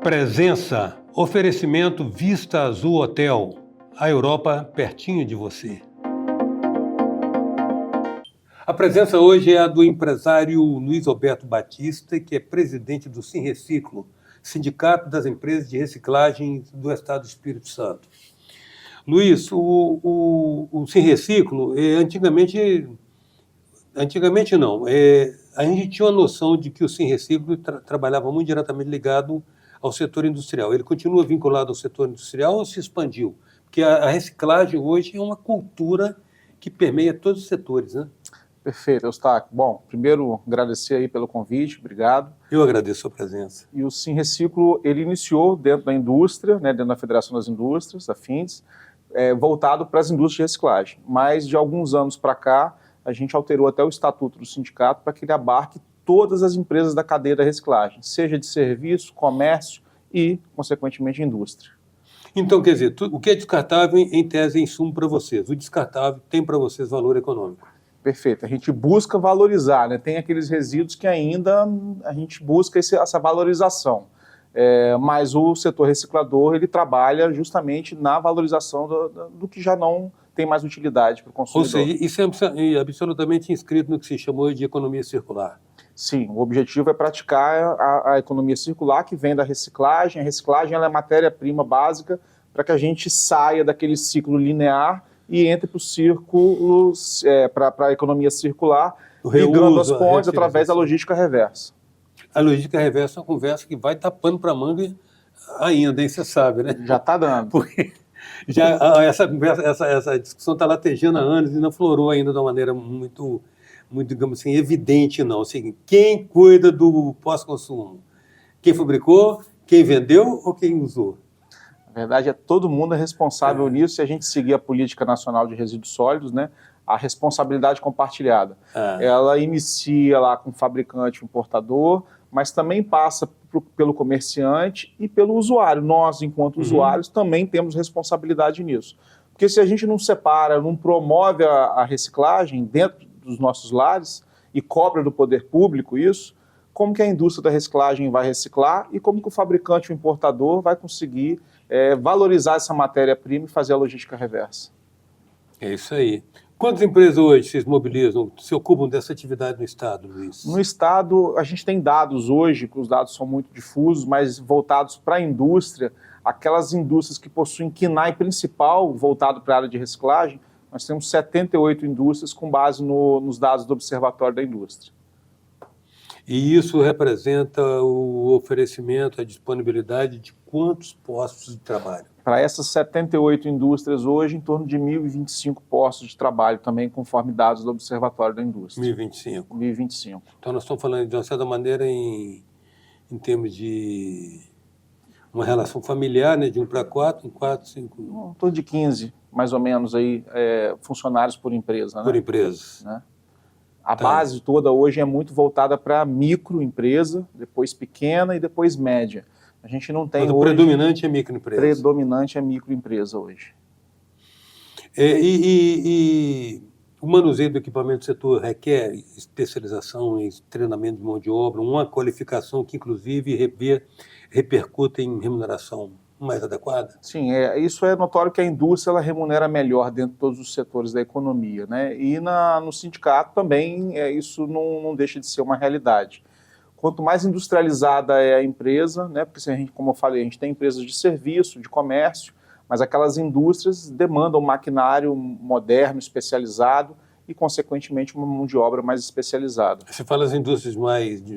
Presença, oferecimento Vista Azul Hotel, a Europa pertinho de você. A presença hoje é a do empresário Luiz Alberto Batista, que é presidente do Sinreciclo, Sindicato das Empresas de Reciclagem do Estado do Espírito Santo. Luiz, o Sinreciclo, antigamente não, a gente tinha uma noção de que o Sinreciclo trabalhava muito diretamente ligado ao setor industrial. Ele continua vinculado ao setor industrial ou se expandiu? Porque a reciclagem hoje é uma cultura que permeia todos os setores, né? Perfeito, Eustáquio. Bom, primeiro agradecer aí pelo convite, obrigado. Eu agradeço a sua presença. E o Sinreciclo, ele iniciou dentro da indústria, né, dentro da Federação das Indústrias, a FINDS, voltado para as indústrias de reciclagem. Mas de alguns anos para cá, a gente alterou até o estatuto do sindicato para que ele abarque todas as empresas da cadeia da reciclagem, seja de serviço, comércio e, consequentemente, indústria. Então, quer dizer, o que é descartável, em tese, é insumo para vocês. O descartável tem para vocês valor econômico. Perfeito. A gente busca valorizar, né? Tem aqueles resíduos que ainda a gente busca essa valorização. Mas o setor reciclador, ele trabalha justamente na valorização do que já não tem mais utilidade para o consumidor. Ou seja, isso é absolutamente inscrito no que se chamou de economia circular. Sim, o objetivo é praticar a economia circular, que vem da reciclagem. A reciclagem ela é matéria-prima básica para que a gente saia daquele ciclo linear e entre para o círculo, para a economia circular, ligando as pontes através da logística reversa. A logística reversa é uma conversa que vai tapando para a manga ainda, hein? Você sabe, né? Já está dando. Porque essa discussão está latejando há anos e não florou ainda de uma maneira muito, digamos assim, evidente, não. Assim, quem cuida do pós-consumo? Quem fabricou, quem vendeu ou quem usou? Na verdade, todo mundo é responsável nisso se a gente seguir a Política Nacional de Resíduos Sólidos, né? A responsabilidade compartilhada. Ela inicia lá com o fabricante, o importador, mas também passa pelo comerciante e pelo usuário. Nós, enquanto usuários, também temos responsabilidade nisso. Porque se a gente não separa, não promove a reciclagem dentro dos nossos lares e cobra do poder público isso, como que a indústria da reciclagem vai reciclar e como que o fabricante, o importador, vai conseguir valorizar essa matéria-prima e fazer a logística reversa? É isso aí. Quantas empresas hoje se mobilizam, se ocupam dessa atividade no Estado, Luiz? No Estado, a gente tem dados hoje, que os dados são muito difusos, mas voltados para a indústria, aquelas indústrias que possuem KNAI principal voltado para a área de reciclagem, nós temos 78 indústrias com base nos dados do Observatório da Indústria. E isso representa o oferecimento, a disponibilidade de quantos postos de trabalho? Para essas 78 indústrias hoje, em torno de 1.025 postos de trabalho também, conforme dados do Observatório da Indústria. 1.025? 1.025. Então nós estamos falando, de uma certa maneira, em termos de uma relação familiar, né, de 1 para 4, em 4, 5... Em torno de 15, mais ou menos, aí, funcionários por empresa. Por né? empresas. Né? A base toda hoje é muito voltada para microempresa, depois pequena e depois média. A gente não tem. Mas o predominante é microempresa. Predominante é microempresa hoje. E o manuseio do equipamento do setor requer especialização em treinamento de mão de obra, uma qualificação que, inclusive, repercute em remuneração mais adequada? Sim, isso é notório que a indústria ela remunera melhor dentro de todos os setores da economia, né? E no sindicato também isso não deixa de ser uma realidade. Quanto mais industrializada é a empresa, né? Porque, como eu falei, a gente tem empresas de serviço, de comércio, mas aquelas indústrias demandam maquinário moderno, especializado e, consequentemente, uma mão de obra mais especializada. Você fala as indústrias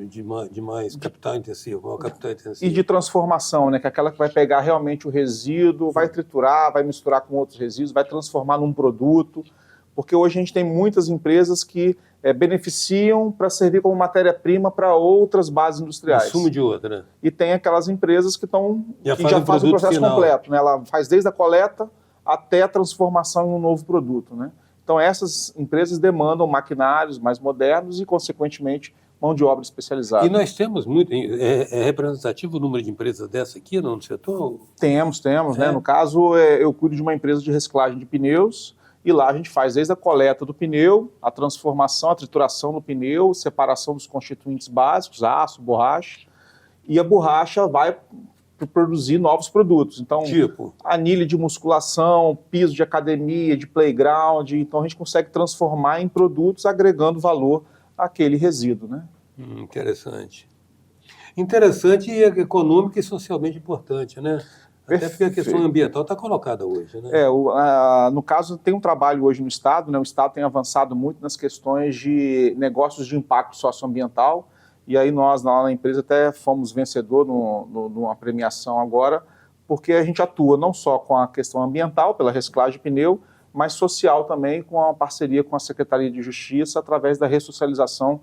de mais capital intensivo, maior capital intensivo. E de transformação, né? Que é aquela que vai pegar realmente o resíduo, vai triturar, vai misturar com outros resíduos, vai transformar num produto. Porque hoje a gente tem muitas empresas que beneficiam para servir como matéria-prima para outras bases industriais. Insumo de outra, né? E tem aquelas empresas que já fazem o processo final completo, né? Ela faz desde a coleta até a transformação em um novo produto, né? Então essas empresas demandam maquinários mais modernos e, consequentemente, mão de obra especializada. E nós temos muito, é representativo o número de empresas dessa aqui no setor? Temos, né? No caso, eu cuido de uma empresa de reciclagem de pneus. E lá a gente faz desde a coleta do pneu, a transformação, a trituração do pneu, separação dos constituintes básicos, aço, borracha, e a borracha vai produzir novos produtos. Então, tipo anilha de musculação, piso de academia, de playground. Então, a gente consegue transformar em produtos agregando valor àquele resíduo, né? Interessante. Interessante e econômico e socialmente importante, né? Até porque a questão ambiental está colocada hoje, né? No caso, tem um trabalho hoje no Estado, né? O Estado tem avançado muito nas questões de negócios de impacto socioambiental, e aí nós, lá na empresa, até fomos vencedor numa premiação agora, porque a gente atua não só com a questão ambiental, pela reciclagem de pneu, mas social também, com a parceria com a Secretaria de Justiça, através da ressocialização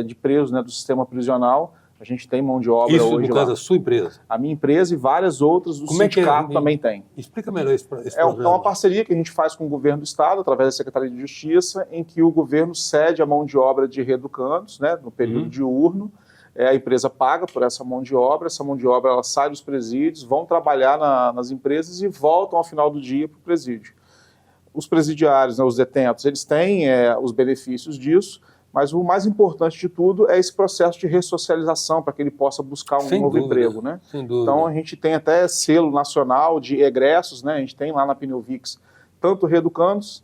de presos, né, do sistema prisional. A gente tem mão de obra Isso, hoje no caso, lá. a sua empresa? A minha empresa e várias outras do sindicato também tem. Explica melhor esse É programa. uma parceria que a gente faz com o governo do Estado, através da Secretaria de Justiça, em que o governo cede a mão de obra de reeducandos, né, no período diurno. A empresa paga por essa mão de obra ela sai dos presídios, vão trabalhar nas empresas e voltam ao final do dia para o presídio. Os presidiários, né, os detentos, eles têm os benefícios disso, mas o mais importante de tudo é esse processo de ressocialização para que ele possa buscar um novo emprego, né? Sem dúvida. Então a gente tem até selo nacional de egressos, né? A gente tem lá na Pneuvix tanto reeducandos,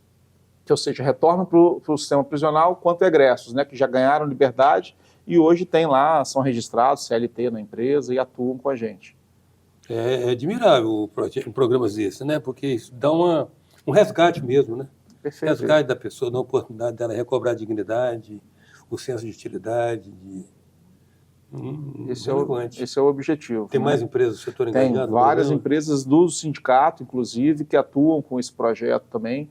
que ou seja, retornam para o sistema prisional, quanto egressos, né? Que já ganharam liberdade e hoje tem lá, são registrados CLT na empresa e atuam com a gente. É admirável programas desses, né? Porque isso dá um resgate mesmo, né? Perfeito. Resgate da pessoa, dá a oportunidade dela recobrar a dignidade, o senso de utilidade. Esse é o objetivo. Tem mais empresas do setor engajado? Tem várias empresas do sindicato, inclusive, que atuam com esse projeto também,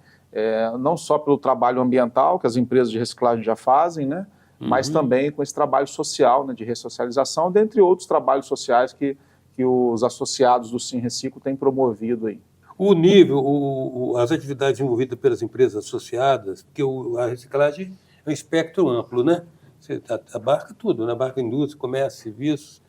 não só pelo trabalho ambiental, que as empresas de reciclagem já fazem, né? Mas também com esse trabalho social, né, de ressocialização, dentre outros trabalhos sociais que os associados do Sim Reciclo têm promovido aí. O nível, as atividades envolvidas pelas empresas associadas, porque a reciclagem é um espectro amplo, né? Você abarca tudo, né? Abarca indústria, comércio, serviços.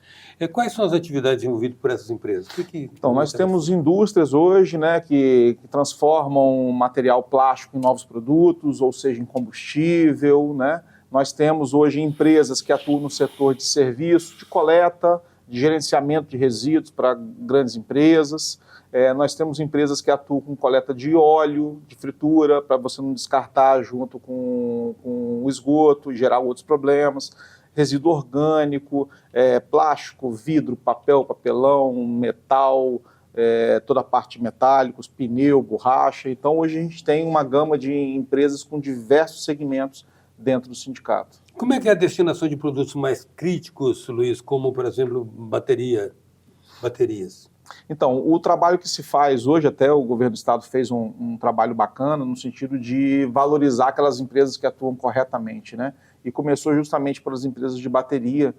Quais são as atividades envolvidas por essas empresas? Então, nós temos indústrias hoje, né, que transformam material plástico em novos produtos, ou seja, em combustível, né? Nós temos hoje empresas que atuam no setor de serviço, de coleta, de gerenciamento de resíduos para grandes empresas. Nós temos empresas que atuam com coleta de óleo, de fritura, para você não descartar junto com o esgoto e gerar outros problemas. Resíduo orgânico, plástico, vidro, papel, papelão, metal, toda a parte de metálicos, pneu, borracha. Então, hoje a gente tem uma gama de empresas com diversos segmentos dentro do sindicato. Como é que é a destinação de produtos mais críticos, Luiz, como, por exemplo, baterias? Então, o trabalho que se faz hoje, até o governo do estado fez um trabalho bacana no sentido de valorizar aquelas empresas que atuam corretamente, né? E começou justamente pelas empresas de bateria,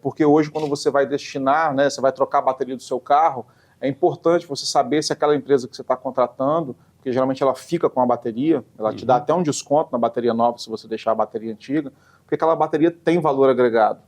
porque hoje quando você vai destinar, né, você vai trocar a bateria do seu carro, é importante você saber se aquela empresa que você está contratando, porque geralmente ela fica com a bateria, ela te dá até um desconto na bateria nova se você deixar a bateria antiga, porque aquela bateria tem valor agregado.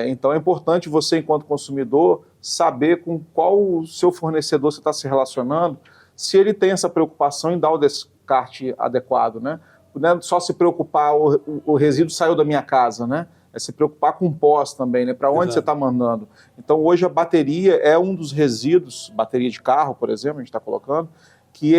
Então é importante você, enquanto consumidor, saber com qual o seu fornecedor você está se relacionando, se ele tem essa preocupação em dar o descarte adequado, né? Não é só se preocupar, o resíduo saiu da minha casa, né? É se preocupar com o pós também, né? Para onde você está mandando. Então hoje a bateria é um dos resíduos, bateria de carro, por exemplo, a gente está colocando, que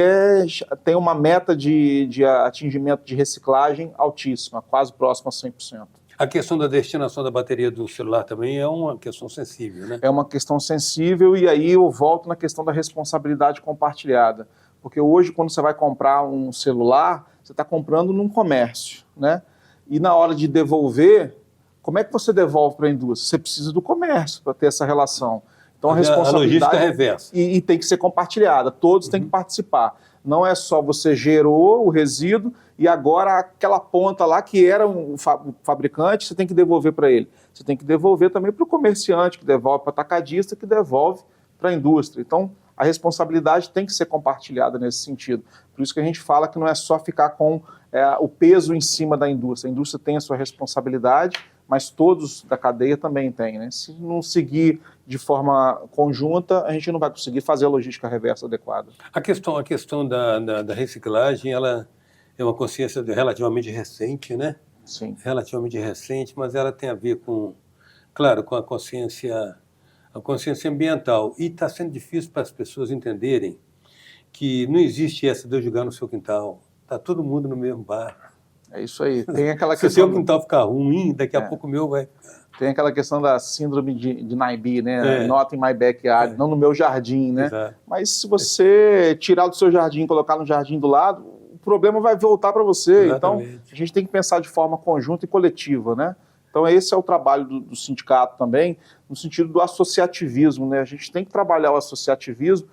tem uma meta de atingimento de reciclagem altíssima, quase próxima a 100%. A questão da destinação da bateria do celular também é uma questão sensível, né? É uma questão sensível e aí eu volto na questão da responsabilidade compartilhada. Porque hoje, quando você vai comprar um celular, você está comprando num comércio, né? E na hora de devolver, como é que você devolve para a indústria? Você precisa do comércio para ter essa relação. Então a responsabilidade logística reversa. E tem que ser compartilhada, todos têm que participar. Não é só você gerou o resíduo e agora aquela ponta lá que era o fabricante, você tem que devolver para ele. Você tem que devolver também para o comerciante, que devolve para o atacadista, que devolve para a indústria. Então, a responsabilidade tem que ser compartilhada nesse sentido. Por isso que a gente fala que não é só ficar com o peso em cima da indústria. A indústria tem a sua responsabilidade, mas todos da cadeia também têm, né? Se não seguir de forma conjunta, a gente não vai conseguir fazer a logística reversa adequada. A questão da reciclagem, ela é uma consciência relativamente recente, né? Sim. Relativamente recente, mas ela tem a ver com, claro, com a consciência a consciência ambiental. E está sendo difícil para as pessoas entenderem que não existe essa de eu jogar no seu quintal. Está todo mundo no mesmo bar. É isso aí. Tem aquela Se o seu quintal ficar ruim, daqui a pouco o meu vai ficar. Tem aquela questão da síndrome de Naib, né? Not in my backyard, não no meu jardim, né? Exato. Mas se você tirar do seu jardim e colocar no jardim do lado, o problema vai voltar para você. Exatamente. Então, a gente tem que pensar de forma conjunta e coletiva, né? Então, esse é o trabalho do sindicato também, no sentido do associativismo, né? A gente tem que trabalhar o associativismo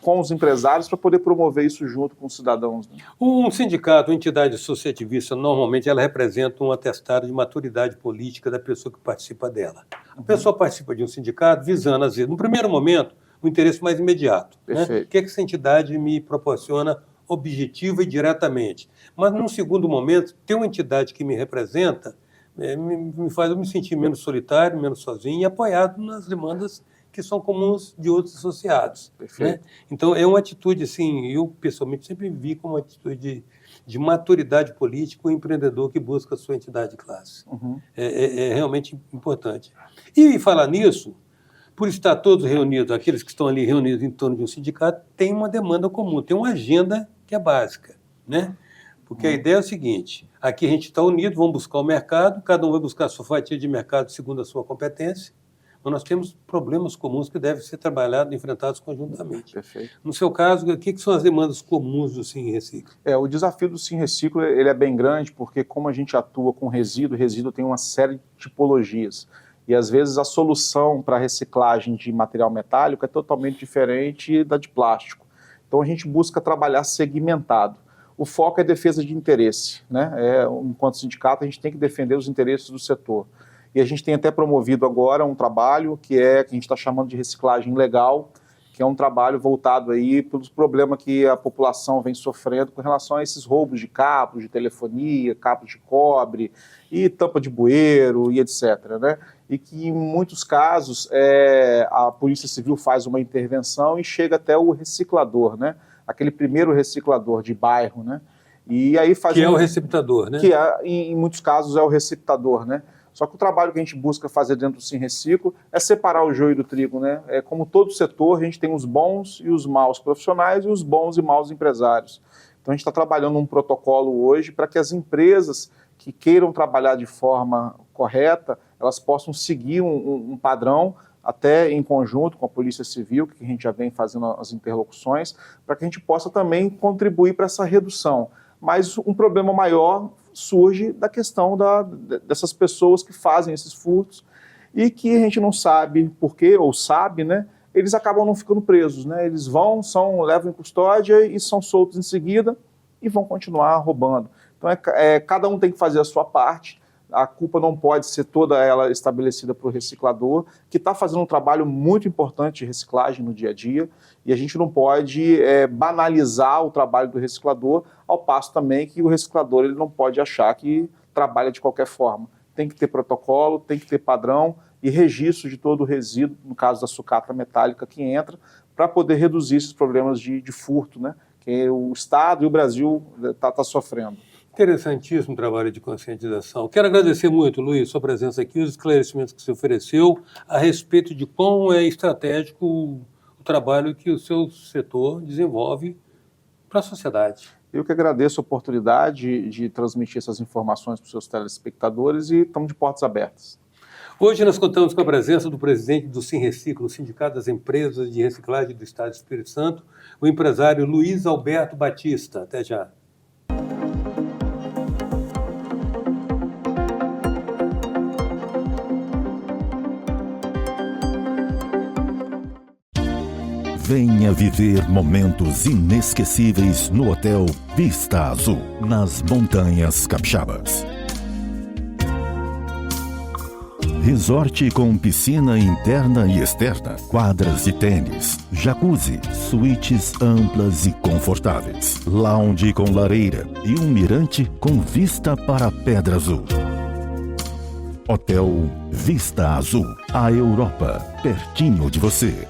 com os empresários para poder promover isso junto com os cidadãos. Né? Um sindicato, uma entidade associativista, normalmente ela representa um atestado de maturidade política da pessoa que participa dela. A pessoa participa de um sindicato visando, às vezes, no primeiro momento, o interesse mais imediato. Né? O que essa entidade me proporciona objetiva e diretamente. Mas, num segundo momento, ter uma entidade que me representa me faz eu me sentir menos solitário, menos sozinho e apoiado nas demandas que são comuns de outros associados. Né? Então, é uma atitude, assim, eu pessoalmente sempre vi como uma atitude de maturidade política, um empreendedor que busca a sua entidade de classe. É realmente importante. E falar nisso, por estar todos reunidos, aqueles que estão ali reunidos em torno de um sindicato, tem uma demanda comum, tem uma agenda que é básica, né? Porque a ideia é o seguinte, aqui a gente está unido, vamos buscar o mercado, cada um vai buscar a sua fatia de mercado segundo a sua competência, mas nós temos problemas comuns que devem ser trabalhados e enfrentados conjuntamente. Perfeito. No seu caso, o que são as demandas comuns do Sim Reciclo? O desafio do Sim Reciclo ele é bem grande, porque como a gente atua com resíduo tem uma série de tipologias. E às vezes a solução para a reciclagem de material metálico é totalmente diferente da de plástico. Então a gente busca trabalhar segmentado. O foco é defesa de interesse, né? Enquanto sindicato, a gente tem que defender os interesses do setor. E a gente tem até promovido agora um trabalho que a gente está chamando de reciclagem legal, que é um trabalho voltado aí pelos problemas que a população vem sofrendo com relação a esses roubos de cabos de telefonia, cabos de cobre e tampa de bueiro e etc., né? E que em muitos casos a Polícia Civil faz uma intervenção e chega até o reciclador, né? Aquele primeiro reciclador de bairro, né? E aí faz é o receptador, né? Que em muitos casos é o receptador, né? Só que o trabalho que a gente busca fazer dentro do Sim Reciclo é separar o joio do trigo, né? Como todo setor, a gente tem os bons e os maus profissionais e os bons e maus empresários. Então a gente está trabalhando um protocolo hoje para que as empresas que queiram trabalhar de forma correta, elas possam seguir um padrão, até em conjunto com a Polícia Civil, que a gente já vem fazendo as interlocuções, para que a gente possa também contribuir para essa redução. Mas um problema maior surge da questão dessas pessoas que fazem esses furtos e que a gente não sabe por quê, ou sabe, né? Eles acabam não ficando presos, né? Eles levam em custódia e são soltos em seguida e vão continuar roubando. Então cada um tem que fazer a sua parte. A culpa não pode ser toda ela estabelecida para o reciclador, que está fazendo um trabalho muito importante de reciclagem no dia a dia, e a gente não pode banalizar o trabalho do reciclador, ao passo também que o reciclador ele não pode achar que trabalha de qualquer forma. Tem que ter protocolo, tem que ter padrão e registro de todo o resíduo, no caso da sucata metálica que entra, para poder reduzir esses problemas de furto, né, que o Estado e o Brasil tá sofrendo. Interessantíssimo trabalho de conscientização. Quero agradecer muito, Luiz, sua presença aqui, os esclarecimentos que você ofereceu a respeito de quão é estratégico o trabalho que o seu setor desenvolve para a sociedade. Eu que agradeço a oportunidade de transmitir essas informações para os seus telespectadores e estamos de portas abertas. Hoje nós contamos com a presença do presidente do Sim Reciclo, o Sindicato das Empresas de Reciclagem do Estado do Espírito Santo, o empresário Luiz Alberto Batista. Até já. Venha viver momentos inesquecíveis no Hotel Vista Azul, nas Montanhas Capixabas. Resort com piscina interna e externa, quadras de tênis, jacuzzi, suítes amplas e confortáveis, lounge com lareira e um mirante com vista para a Pedra Azul. Hotel Vista Azul, a Europa, pertinho de você.